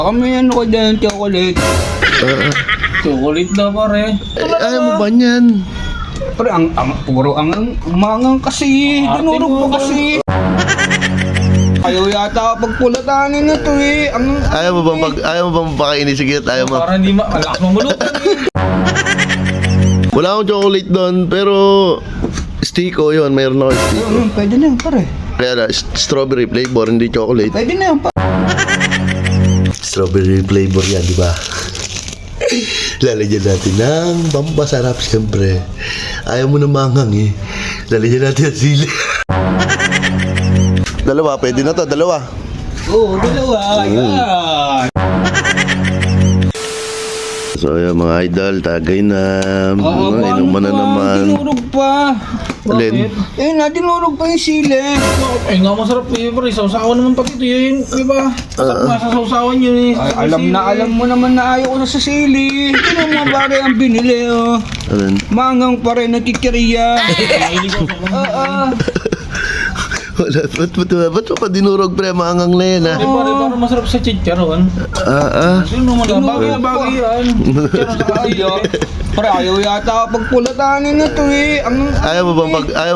Kami ano ko dyan, chocolate. Chocolate daw pare. Ayaw mo ba niyan? Pero puro umangang kasi. Dinurog mo kasi. Ayaw yata pagpulatanin na to eh. Ayaw mo bang pakainin sigit? Ayaw mo? Para hindi malakas mamulutan. Wala akong chocolate doon, pero Stiko yun, mayroon ako Stiko. Pwede na yan pare. Kaya na, strawberry flavor, hindi chocolate. Pwede na yan pare. Strawberry flavor yan, di ba? Lalagyan natin ng pampasarap siyempre. Ayaw mo na manghang eh. Lalagyan natin ang sili. Dalawa, pwede na to, dalawa. Oo, dalawa. Yan. So ayan mga idol, tagay na. Inuman na naman. Dinurog pa. Alin? Eh dinurog pa yung sili. Ay nga masarap eh pare. Sausawan naman pati ito yun. Di ba? Masarap nga sa sausawan yun eh. Ay, alam mo naman na ayaw ko sa sili. Ito mga bagay ang binili oh. Alin? Mangang pa rin na chichirya. Ba't mo pa dinurog pre, maangang na yan ha? Di pare, parang masarap sa chicharon. Sino naman lang? Bagay yan. Chicharon sa kayo. Pare ayaw yata pagpulatanin na to eh. Ayaw mo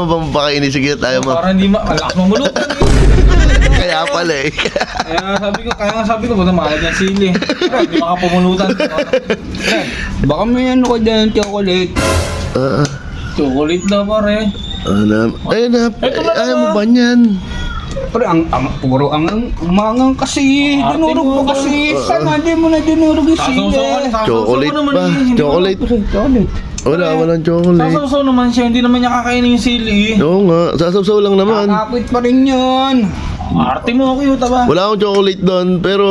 bang pakainin sigit? Ayaw mo? Para hindi malakas mamulutan. Kaya pala eh. Kaya nga sabi ko, ba't mahal yung sili? Para hindi makapumulutan. Baka may ano ko dyan, chocolate. Chocolate daw pare. Ayaw mo ba niyan? Pare puro umangang kasi. Dinurog mo kasi. Sana di mo na dinurog yung sili. Chocolate ba? Chocolate? Walang chocolate. Sasawsaw naman siya, hindi naman niya kakainin yung sili. Oo nga, sasawsaw lang naman. Kakapit pa rin yun. Arte mo, cute ba? Wala akong chocolate doon, pero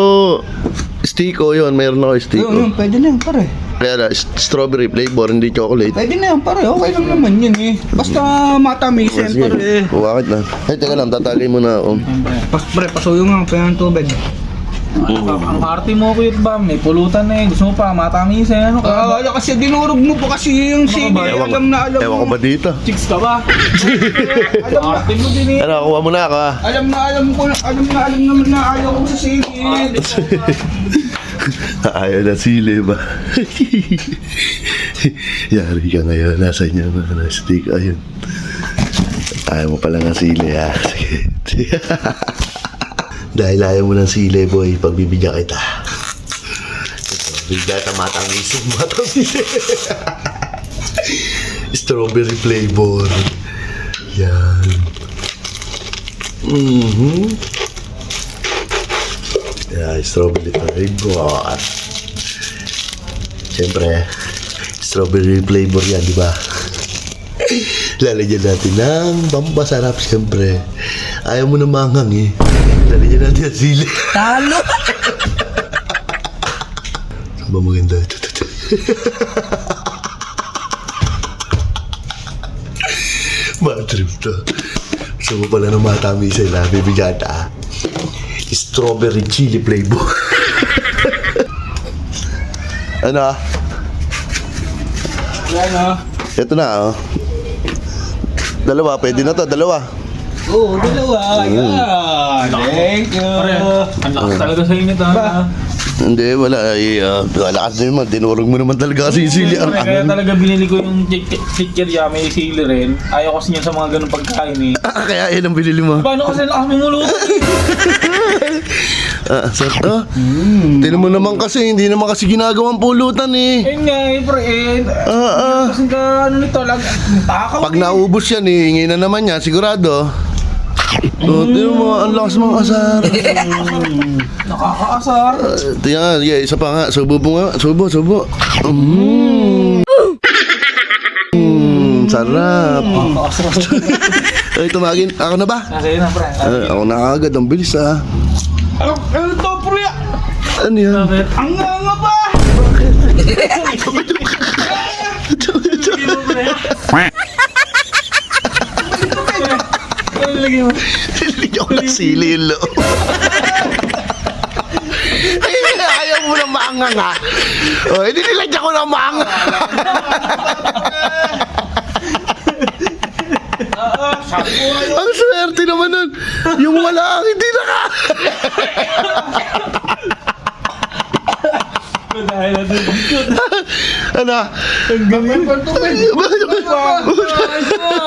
Stiko yun, mayroon ako Stiko. Pwede na yan pare. Kaya na, strawberry flavor, hindi chocolate. Pwede na yan pare. Okay lang naman yun eh. Basta matamisin pare. Bakit na? Ay, teka lang, tatagay mo na ako. Pare, pasuyo nga pa yung tubig. Ang arte mo, cute ba? May pulutan na eh. Gusto mo pa, matamisin. Ano ka? Wala kasi dinurog mo pa kasi yung sili. Alam na alam Ewan ko mo. ba dito? Chicks ka ba? Arte mo din eh. Ano, kuha mo na ako ha? Alam naman na ayaw ko sa sili. Ayaw na sili ba? Yari ka ngayon, nasa inyo na stick, ayun. Ayaw mo pala ng sili ha? Sige. Dahil ayaw mo ng sili boy, pagbibigyan kita. Ito, bigla ka matangisin. Strawberry flavor. Yan. Yeah, strawberry flavor. Siyempre, strawberry flavor yan, di ba? Lalagyan natin ng pampasarap, siyempre. Ayaw mo na manghang eh. Lalagyan natin ang sili. Talo! Saan ba maganda ito? Bad trip to. Gusto mo pala ng matamisin na bibigyan ta. Strawberry chili flavor. Ano? Ano? Ito na oh. Dalawa, pwede na to, dalawa. Oo, dalawa. Yan. Thank you. Pare, ang lakas talaga sa init ha. Hindi, wala. Lakas na naman. Dinurog mo naman talaga kasi sili. Kaya talaga binili ko yung chichirya, may sili rin. Ayaw kasi niya sa mga ganung pagkain eh. Kaya yan ang binili mo. Paano kasi lakas mamulutan? Sarap. Tinan mo naman kasi, hindi naman kasi ginagawang pulutan eh. Ayun nga eh, pre. Kasi ka ano nito, takaw. Pag naubos yan eh, hingin na naman yan, sigurado. Tinan mo, ang lakas mga asar. Nakakaasar. Tingnan, isa pa nga, subo po nga, subo. Sarap. Ay, tumagin, ako na ba? Kasi na, pre. Ako na agad, ang bilis ah. Ano to, pre? Ano yan? Ang nga ba? Lagyan mo. Nilagyan ko ng sili yung loob. Ay, ayaw mo na maangang ha. O, hindi nilagyan ko ng maangang. Ang swerte naman nun. Yung wala, hindi na ka. Dahil na doon. Ano? Ang galing.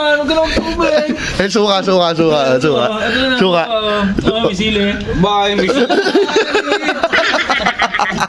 Ano ganun tubig? Eh, suka. May sili. Bye, Miss.